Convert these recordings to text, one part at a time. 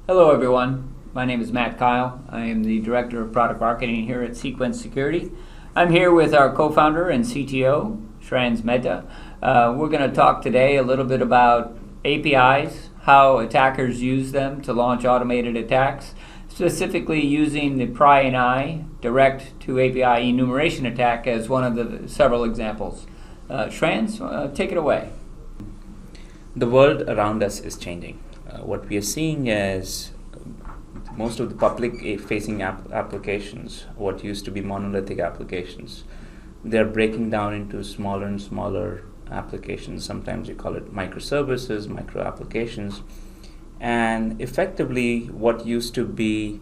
Hello everyone, my name is Matt Kyle. I am the Director of Product Marketing here at Cequence Security. I'm here with our co-founder and CTO, Shreyans Mehta. We're going to talk today a little bit about APIs, how attackers use them to launch automated attacks, specifically using the Prying-Eye direct to API enumeration attack as one of the several examples. Shreyans, take it away. The world around us is changing. What we are seeing is most of the public-facing applications, what used to be monolithic applications, they're breaking down into smaller and smaller applications. Sometimes we call it microservices, micro-applications. And effectively, what used to be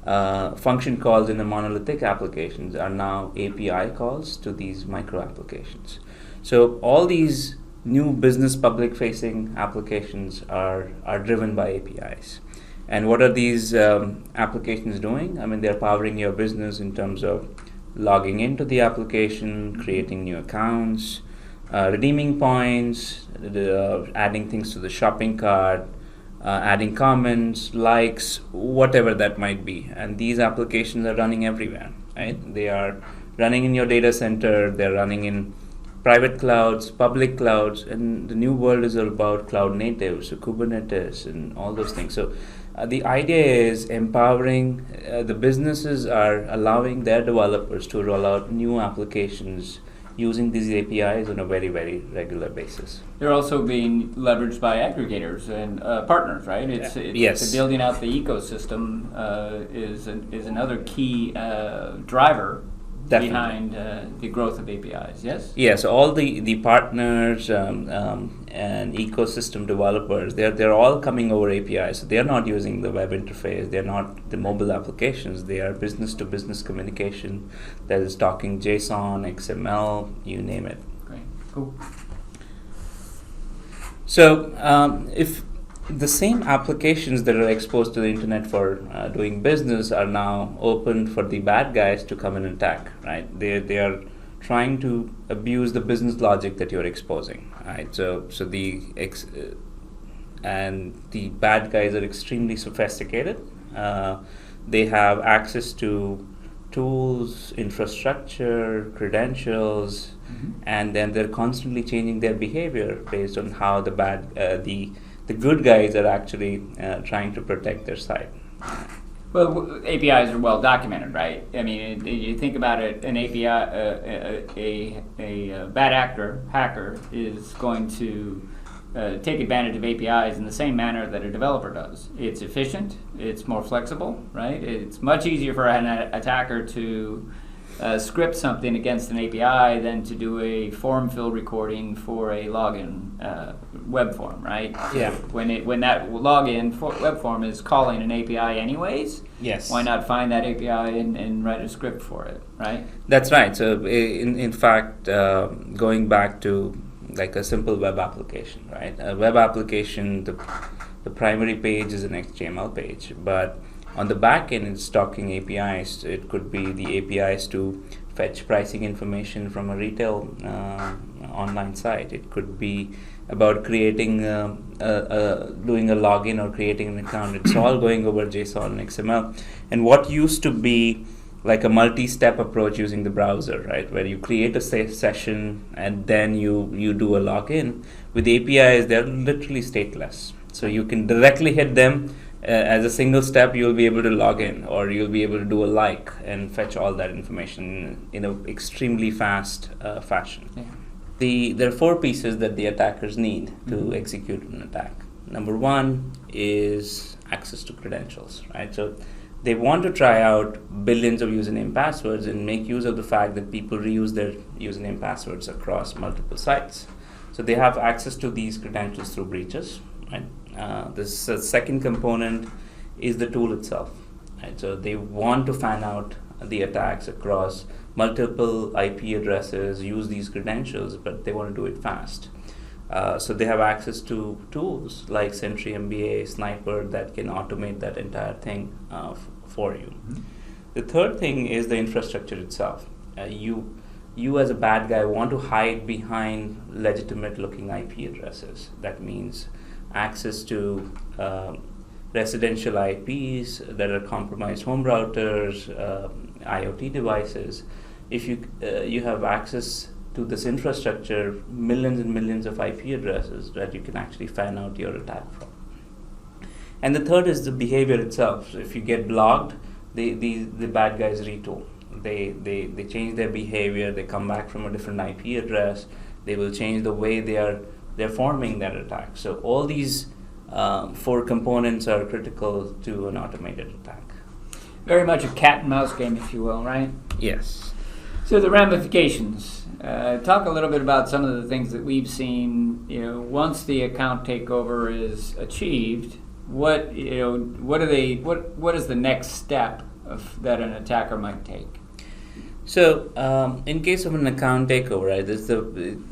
function calls in the monolithic applications are now API calls to these micro-applications. So all these new business public-facing applications are driven by APIs. And what are these applications doing? I mean, they're powering your business in terms of logging into the application, creating new accounts, redeeming points, adding things to the shopping cart, adding comments, likes, whatever that might be. And these applications are running everywhere, right? They are running in your data center, they're running in private clouds, public clouds, and the new world is all about cloud native, so Kubernetes and all those things. So the idea is empowering the businesses are allowing their developers to roll out new applications using these APIs on a very, very regular basis. They're also being leveraged by aggregators and partners, right? Yes. Building out the ecosystem is another key driver. Definitely. Behind the growth of APIs, yes? Yes, all the partners and ecosystem developers, they're all coming over APIs. So they're not using the web interface, they're not the mobile applications, they are business-to-business communication that is talking JSON, XML, you name it. Great, cool. So if the same applications that are exposed to the internet for doing business are now open for the bad guys to come and attack, right? They are trying to abuse the business logic that you're exposing, right? So the bad guys are extremely sophisticated. They have access to tools, infrastructure, credentials, and then they're constantly changing their behavior based on how the good guys are actually trying to protect their site. Well, APIs are well documented, right? I mean, you think about it, an API, a bad hacker is going to take advantage of APIs in the same manner that a developer does. It's efficient, it's more flexible, right? It's much easier for an attacker to script something against an API than to do a form fill recording for a login web form, right? Yeah. When that login web form is calling an API anyways, yes. Why not find that API and write a script for it, right? That's right. So in fact, going back to like a simple web application, right? A web application, the primary page is an HTML page, but on the back end, it's talking APIs. It could be the APIs to fetch pricing information from a retail online site. It could be about creating, doing a login or creating an account. It's all going over JSON and XML. And what used to be like a multi-step approach using the browser, right, where you create a session and then you do a login. With APIs, they're literally stateless. So you can directly hit them. As a single step, you'll be able to log in, or you'll be able to do a like and fetch all that information in an extremely fast fashion. Yeah. There are four pieces that the attackers need to execute an attack. Number one is access to credentials, right? So they want to try out billions of username passwords and make use of the fact that people reuse their username passwords across multiple sites. So they have access to these credentials through breaches, right? The second component is the tool itself. Right? So they want to fan out the attacks across multiple IP addresses, use these credentials, but they want to do it fast. So they have access to tools like Sentry MBA, Sniper that can automate that entire thing for you. Mm-hmm. The third thing is the infrastructure itself. You as a bad guy want to hide behind legitimate looking IP addresses. That means access to residential IPs that are compromised, home routers, IoT devices. If you have access to this infrastructure, millions and millions of IP addresses that you can actually fan out your attack from. And the third is the behavior itself. So if you get blocked, the bad guys retool. They change their behavior. They come back from a different IP address. They will change the way they're forming that attack. So all these 4 components are critical to an automated attack. Very much a cat and mouse game, if you will, right? Yes. So the ramifications. Talk a little bit about some of the things that we've seen. Once the account takeover is achieved, what is the next step that an attacker might take? So, in case of an account takeover, right,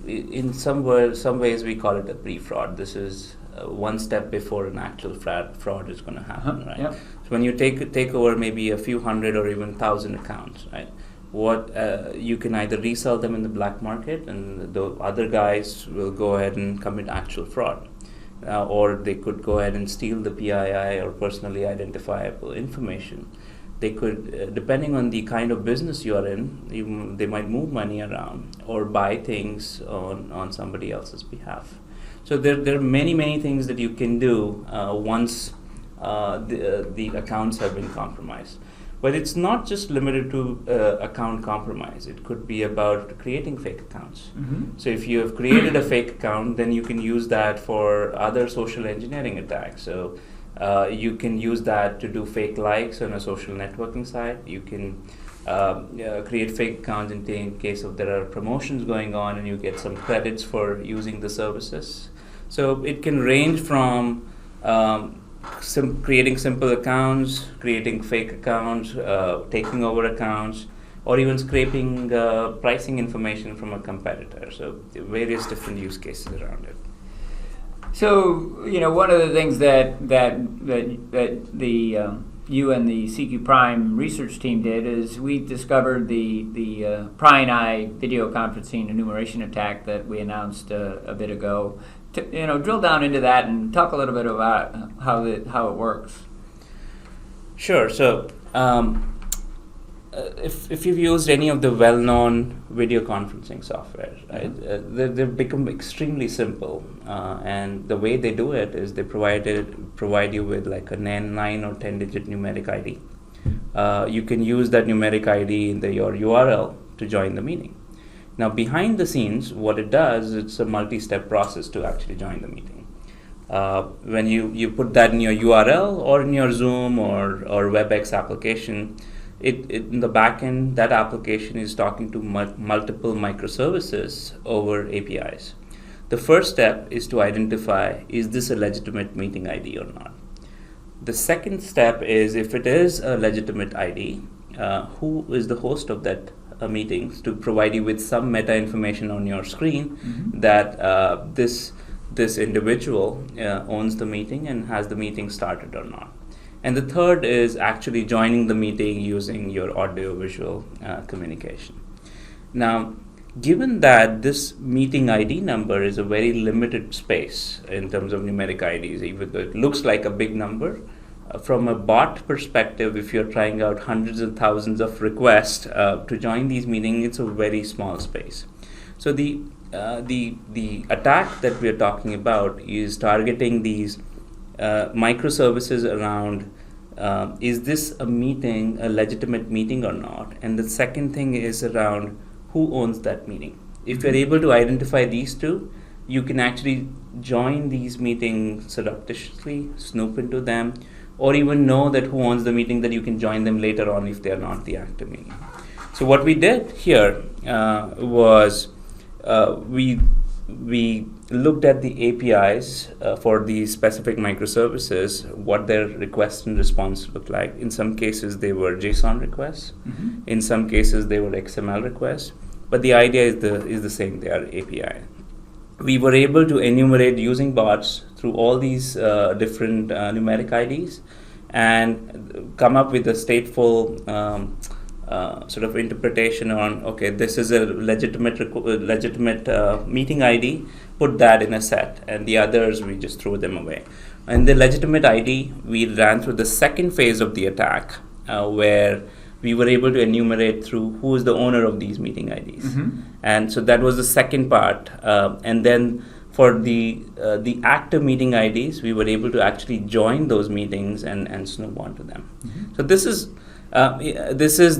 in some ways we call it a pre-fraud. This is one step before an actual fraud is going to happen, right? Yep. So when you take over maybe a few hundred or even 1,000 accounts, right? You can either resell them in the black market, and the other guys will go ahead and commit actual fraud, or they could go ahead and steal the PII or personally identifiable information. They could, depending on the kind of business you are in, they might move money around or buy things on somebody else's behalf. So there are many things that you can do once the accounts have been compromised. But it's not just limited to account compromise. It could be about creating fake accounts. Mm-hmm. So if you have created a fake account, then you can use that for other social engineering attacks. So you can use that to do fake likes on a social networking site. You can create fake accounts in case of there are promotions going on and you get some credits for using the services. So it can range from creating simple accounts, creating fake accounts, taking over accounts, or even scraping pricing information from a competitor. So various different use cases around it. So one of the things that the you and the CQ Prime research team did is we discovered the Prying-Eye video conferencing enumeration attack that we announced a bit ago. Drill down into that and talk a little bit about how it works. Sure. So if you've used any of the well-known video conferencing software, right, they've become extremely simple, and the way they do it is they provide you with like a 9 or 10-digit numeric ID. You can use that numeric ID in your URL to join the meeting. Now, behind the scenes, what it does, it's a multi-step process to actually join the meeting. When you put that in your URL or in your Zoom or WebEx application, in the back end, that application is talking to multiple microservices over APIs. The first step is to identify, is this a legitimate meeting ID or not? The second step is, if it is a legitimate ID, who is the host of that meetings, to provide you with some meta information on your screen, mm-hmm. that this individual owns the meeting and has the meeting started or not. And the third is actually joining the meeting using your audio-visual communication. Now, given that this meeting ID number is a very limited space in terms of numeric IDs, even though it looks like a big number, from a bot perspective, if you're trying out hundreds and thousands of requests to join these meetings, it's a very small space. So the attack that we're talking about is targeting these microservices around, is this a meeting, a legitimate meeting or not? And the second thing is around who owns that meeting. If you're able to identify these two, you can actually join these meetings surreptitiously, snoop into them, or even know that who owns the meeting, that you can join them later on if they're not the active meeting. So what we did here was we looked at the APIs for these specific microservices, what their request and response looked like. In some cases, they were JSON requests. Mm-hmm. In some cases, they were XML requests. But the idea is the same. They are API. We were able to enumerate using bots through all these different numeric IDs and come up with a stateful sort of interpretation on, okay, this is a legitimate meeting ID, put that in a set, and the others we just threw them away. And the legitimate ID, we ran through the second phase of the attack, where we were able to enumerate through who is the owner of these meeting IDs. And so that was the second part. And then for the active meeting IDs, we were able to actually join those meetings and snoop onto them. So this is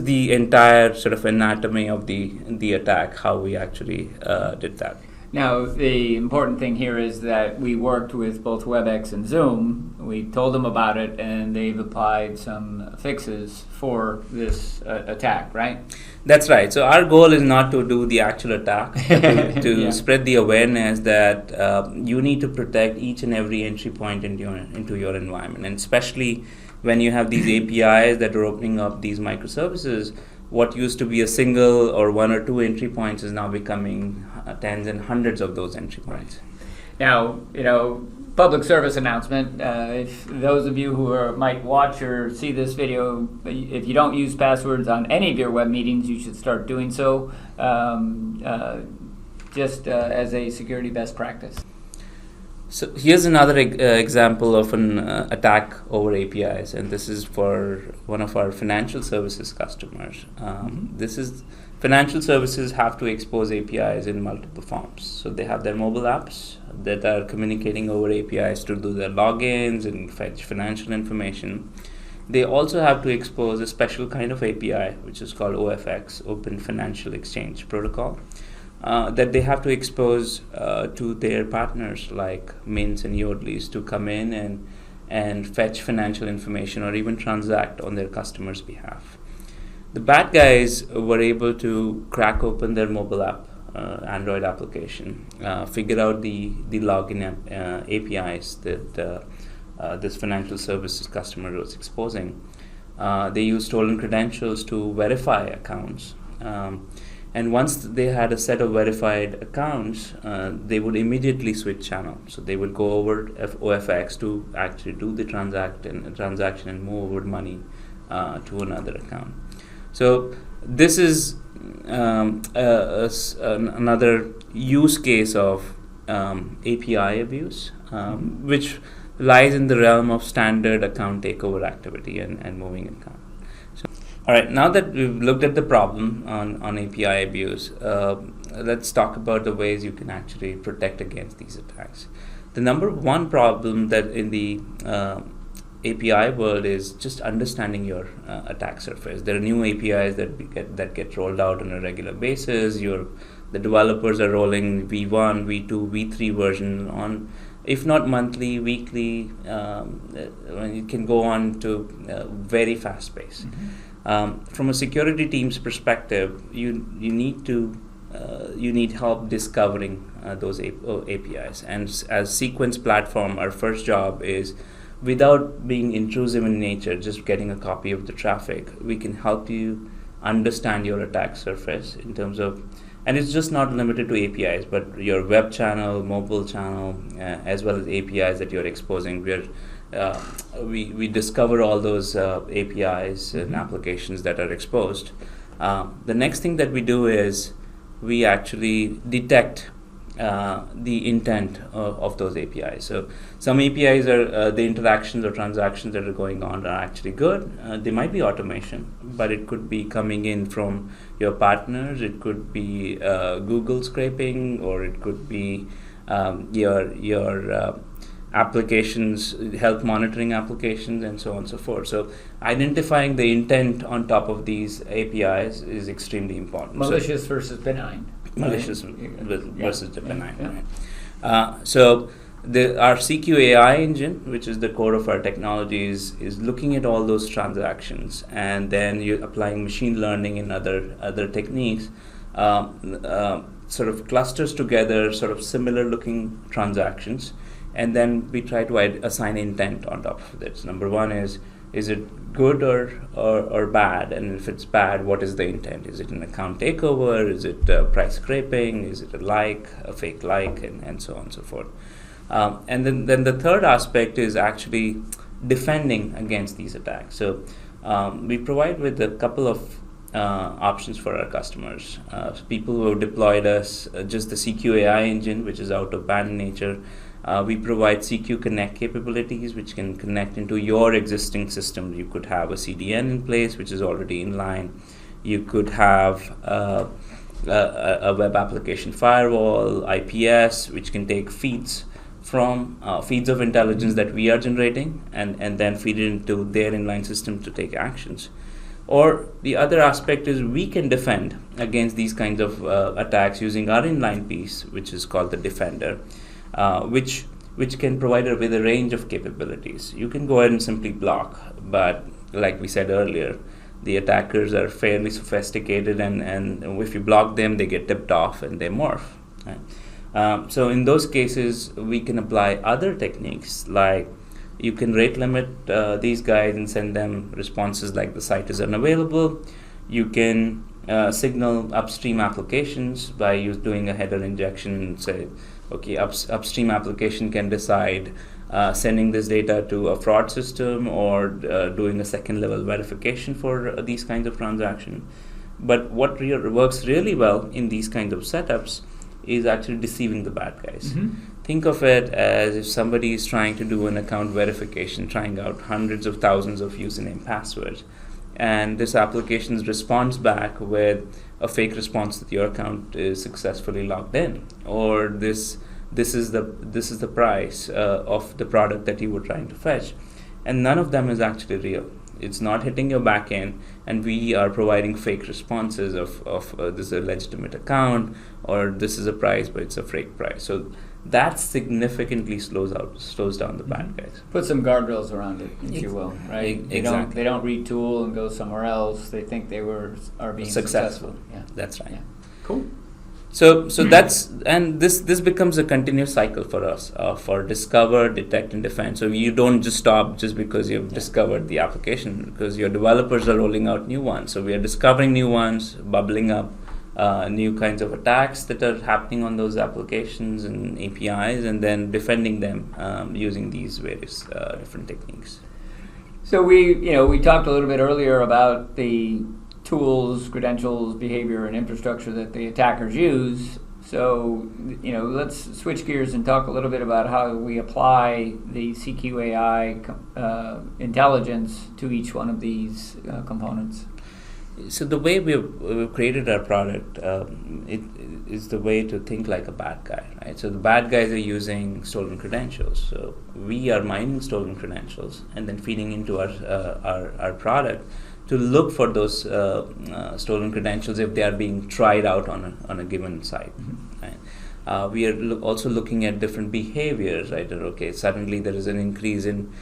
the entire sort of anatomy of the attack, how we actually did that. Now, the important thing here is that we worked with both WebEx and Zoom. We told them about it, and they've applied some fixes for this attack, right? That's right. So our goal is not to do the actual attack, but to Yeah. spread the awareness that you need to protect each and every entry point into your environment, and especially when you have these APIs that are opening up these microservices. What used to be a single or one or two entry points is now becoming tens and hundreds of those entry points. Now, public service announcement. If those of you who might watch or see this video, if you don't use passwords on any of your web meetings, you should start doing so, just as a security best practice. So here's another example of an attack over APIs, and this is for one of our financial services customers. This is financial services have to expose APIs in multiple forms. So they have their mobile apps that are communicating over APIs to do their logins and fetch financial information. They also have to expose a special kind of API, which is called OFX, Open Financial Exchange Protocol. That they have to expose to their partners like Mints and Yodleys to come in and fetch financial information or even transact on their customers' behalf. The bad guys were able to crack open their mobile app, Android application, figure out the login APIs that this financial services customer was exposing. They used stolen credentials to verify accounts. And once they had a set of verified accounts, they would immediately switch channel. So they would go over OFX to actually do the transaction and move over money to another account. So this is another use case of API abuse, which lies in the realm of standard account takeover activity and moving account. All right, now that we've looked at the problem on API abuse, let's talk about the ways you can actually protect against these attacks. The number one problem that in the API world is just understanding your attack surface. There are new APIs that get rolled out on a regular basis. The developers are rolling V1, V2, V3 version on, if not monthly, weekly. It can go on to very fast pace. From a security team's perspective, you need help discovering those APIs. And as Cequence platform, our first job is, without being intrusive in nature, just getting a copy of the traffic, we can help you understand your attack surface in terms of, and it's just not limited to APIs, but your web channel, mobile channel, as well as APIs that you're exposing. We discover all those APIs and applications that are exposed. The next thing that we do is we actually detect the intent of those APIs. So some APIs are the interactions or transactions that are going on are actually good. They might be automation, but it could be coming in from your partners. It could be Google scraping, or it could be your applications, health monitoring applications, and so on and so forth. So identifying the intent on top of these APIs is extremely important. Malicious versus benign. Malicious versus the benign. Yeah. Right? So our COAI engine, which is the core of our technologies, is looking at all those transactions, and then you're applying machine learning and other techniques, sort of clusters together sort of similar looking transactions, and then we try to assign intent on top of it. So number one is it good or bad? And if it's bad, what is the intent? Is it an account takeover? Is it price scraping? Is it a fake like, and so on and so forth. And then the third aspect is actually defending against these attacks. So we provide with a couple of options for our customers. People who have deployed us just the COAI engine, which is out of band nature, We provide CQ Connect capabilities, which can connect into your existing system. You could have a CDN in place, which is already in line. You could have a web application firewall, IPS, which can take feeds from feeds of intelligence that we are generating and then feed it into their inline system to take actions. Or the other aspect is we can defend against these kinds of attacks using our inline piece, which is called the Defender, which can provide with a range of capabilities. You can go ahead and simply block, but like we said earlier, the attackers are fairly sophisticated, and if you block them, they get tipped off and they morph. Right? So in those cases, we can apply other techniques, like you can rate limit these guys and send them responses like the site is unavailable. You can signal upstream applications by doing a header injection and say, okay, upstream application can decide sending this data to a fraud system or doing a second level verification for these kinds of transactions. But what works really well in these kinds of setups is actually deceiving the bad guys. Mm-hmm. Think of it as if somebody is trying to do an account verification, trying out hundreds of thousands of username passwords, and this application responds back with a fake response that your account is successfully logged in, or this is the price of the product that you were trying to fetch, and none of them is actually real. It's not hitting your backend, and we are providing fake responses of this is a legitimate account, or this is a price, but it's a fake price. So that significantly slows down the bad guys. Put some guardrails around it, if you will, right? They don't retool and go somewhere else. They think they are being successful. Yeah, that's right. Yeah. Cool. So that's, and this becomes a continuous cycle for us for discover, detect, and defend. So you don't just stop just because you've discovered the application, because your developers are rolling out new ones. So we are discovering new ones, bubbling up new kinds of attacks that are happening on those applications and APIs, and then defending them using these various different techniques. So we talked a little bit earlier about the tools, credentials, behavior, and infrastructure that the attackers use. So, let's switch gears and talk a little bit about how we apply the COAI intelligence to each one of these components. So the way we've created our product, it is the way to think like a bad guy, right? So the bad guys are using stolen credentials. So we are mining stolen credentials and then feeding into our product to look for those stolen credentials if they are being tried out on a given site. Mm-hmm. Right? We are also looking at different behaviors, right? Or, suddenly there is an increase in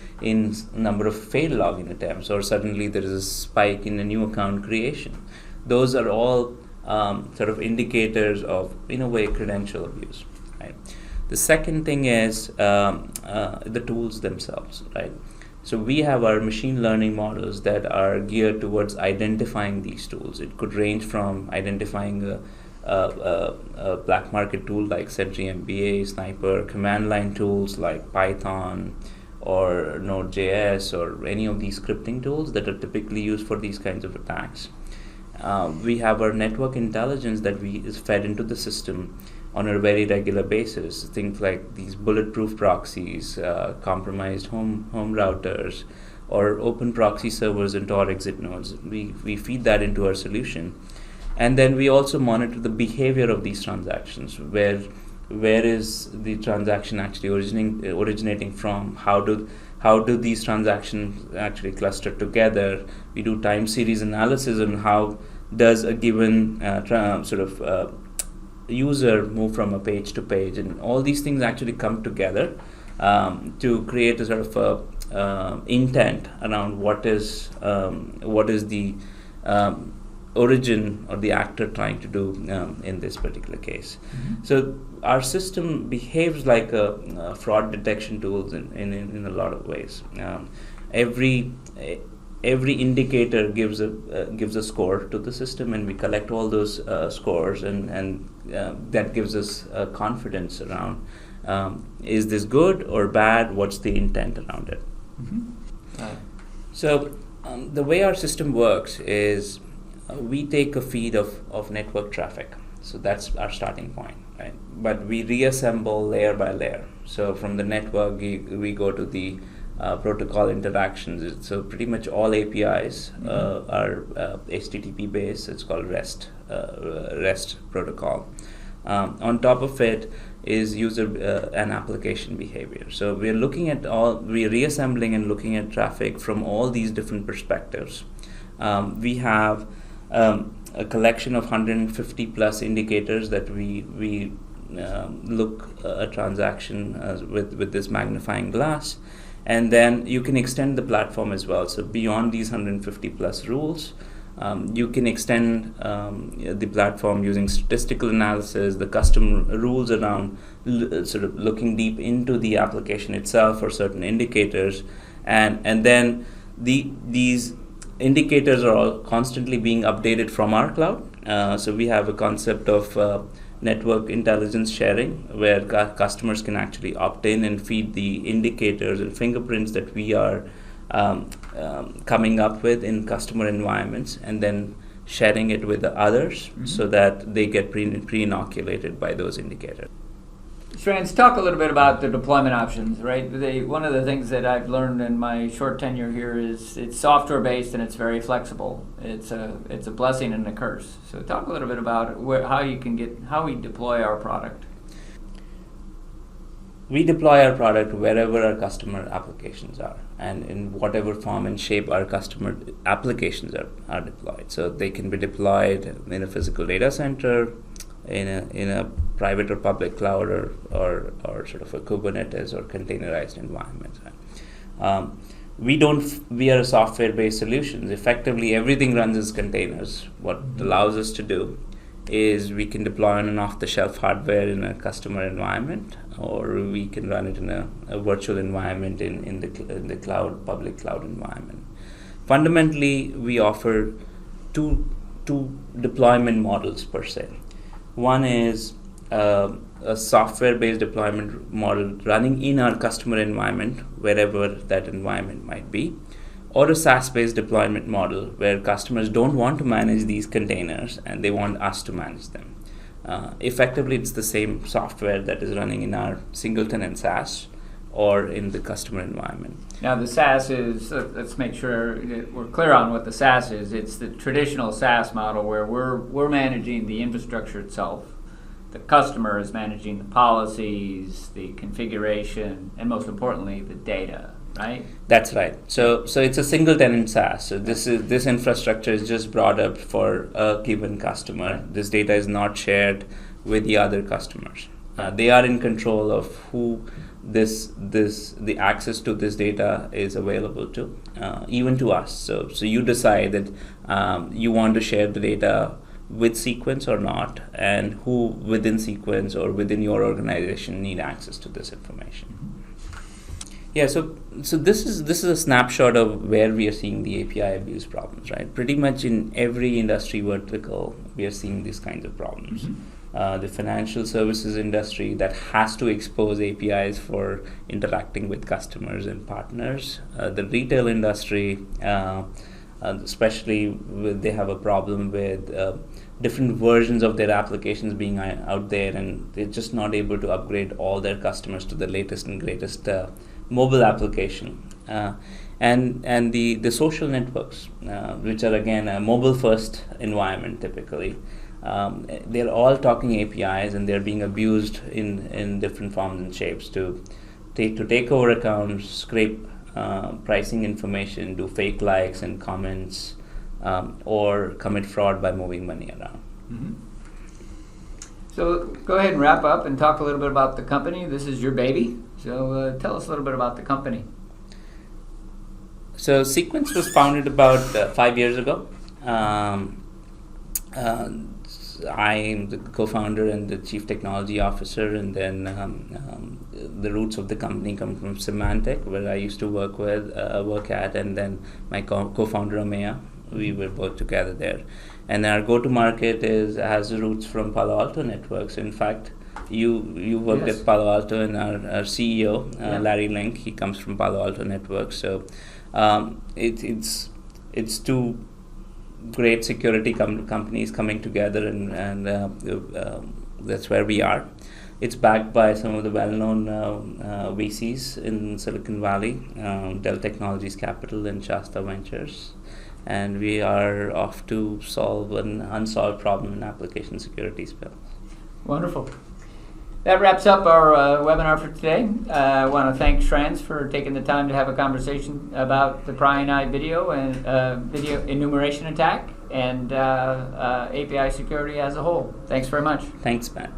number of failed login attempts, or suddenly there is a spike in a new account creation. Those are all sort of indicators of, in a way, credential abuse. Right? The second thing is the tools themselves, right? So we have our machine learning models that are geared towards identifying these tools. It could range from identifying a black market tool like Sentry MBA, Sniper, command line tools like Python or Node.js, or any of these scripting tools that are typically used for these kinds of attacks. We have our network intelligence that is fed into the system on a very regular basis. Things like these bulletproof proxies, compromised home routers, or open proxy servers into our exit nodes. We feed that into our solution. And then we also monitor the behavior of these transactions. Where is the transaction actually originating from? How do these transactions actually cluster together? We do time series analysis on how does a given user move from a page to page, and all these things actually come together to create a sort of intent around what is the origin or the actor trying to do in this particular case. Mm-hmm. So our system behaves like a fraud detection tool in a lot of ways. Every indicator gives a score to the system, and we collect all those scores, and that gives us confidence around is this good or bad? What's the intent around it? Mm-hmm. So the way our system works is we take a feed of network traffic. So that's our starting point, right? But we reassemble layer by layer. So from the network, we go to the protocol interactions. So pretty much all APIs are HTTP based. It's called REST protocol. On top of it is user and application behavior. So we're reassembling and looking at traffic from all these different perspectives. We have a collection of 150 plus indicators that we look a transaction with this magnifying glass, and then you can extend the platform as well. So beyond these 150 plus rules, you can extend the platform using statistical analysis, the custom rules around sort of looking deep into the application itself or certain indicators, and then these indicators are all constantly being updated from our cloud. So we have a concept of network intelligence sharing, where customers can actually opt in and feed the indicators and fingerprints that we are coming up with in customer environments, and then sharing it with the others so that they get pre-inoculated by those indicators. Shreyans, talk a little bit about the deployment options, right? One of the things that I've learned in my short tenure here is it's software-based and it's very flexible. It's a blessing and a curse. So talk a little bit about how we deploy our product. We deploy our product wherever our customer applications are, and in whatever form and shape our customer applications are deployed. So they can be deployed in a physical data center, in a private or public cloud, or sort of a Kubernetes or containerized environment. We are a software-based solutions. Effectively, everything runs as containers. What allows us to do is we can deploy on an off-the-shelf hardware in a customer environment, or we can run it in a virtual environment in the cloud, public cloud environment. Fundamentally, we offer two deployment models per se. One is a software-based deployment model running in our customer environment, wherever that environment might be, or a SaaS-based deployment model where customers don't want to manage these containers and they want us to manage them. Effectively, it's the same software that is running in our single-tenant SaaS or in the customer environment. Now the SaaS is, let's make sure that we're clear on what the SaaS is. It's the traditional SaaS model where we're managing the infrastructure itself. The customer is managing the policies, the configuration, and most importantly, the data, right? That's right. So it's a single tenant SaaS. So this infrastructure is just brought up for a given customer. This data is not shared with the other customers. They are in control of who the access to this data is available to, even to us. So you decide that you want to share the data with Cequence or not, and who within Cequence or within your organization need access to this information. Yeah, so this is a snapshot of where we are seeing the API abuse problems, right? Pretty much in every industry vertical, we are seeing these kinds of problems. The financial services industry that has to expose APIs for interacting with customers and partners. The retail industry, especially they have a problem with different versions of their applications being out there, and they're just not able to upgrade all their customers to the latest and greatest mobile application. And the social networks, which are again a mobile first environment typically. They're all talking APIs, and they're being abused in different forms and shapes to take over accounts, scrape pricing information, do fake likes and comments, or commit fraud by moving money around. Mm-hmm. So go ahead and wrap up and talk a little bit about the company. This is your baby, so tell us a little bit about the company. So Cequence was founded about 5 years ago. I am the co-founder and the chief technology officer, and then the roots of the company come from Symantec, where I used to work at, and then my co-founder Amaya, we were both together there. And our go-to-market has roots from Palo Alto Networks. In fact, you worked at Palo Alto, and our CEO Larry Link, he comes from Palo Alto Networks. So it's two great security companies coming together, and that's where we are. It's backed by some of the well-known VCs in Silicon Valley, Dell Technologies Capital and Shasta Ventures. And we are off to solve an unsolved problem in application security space. Wonderful. That wraps up our webinar for today. I want to thank Shreyans for taking the time to have a conversation about the Prying-Eye video and video enumeration attack and API security as a whole. Thanks very much. Thanks, Matt.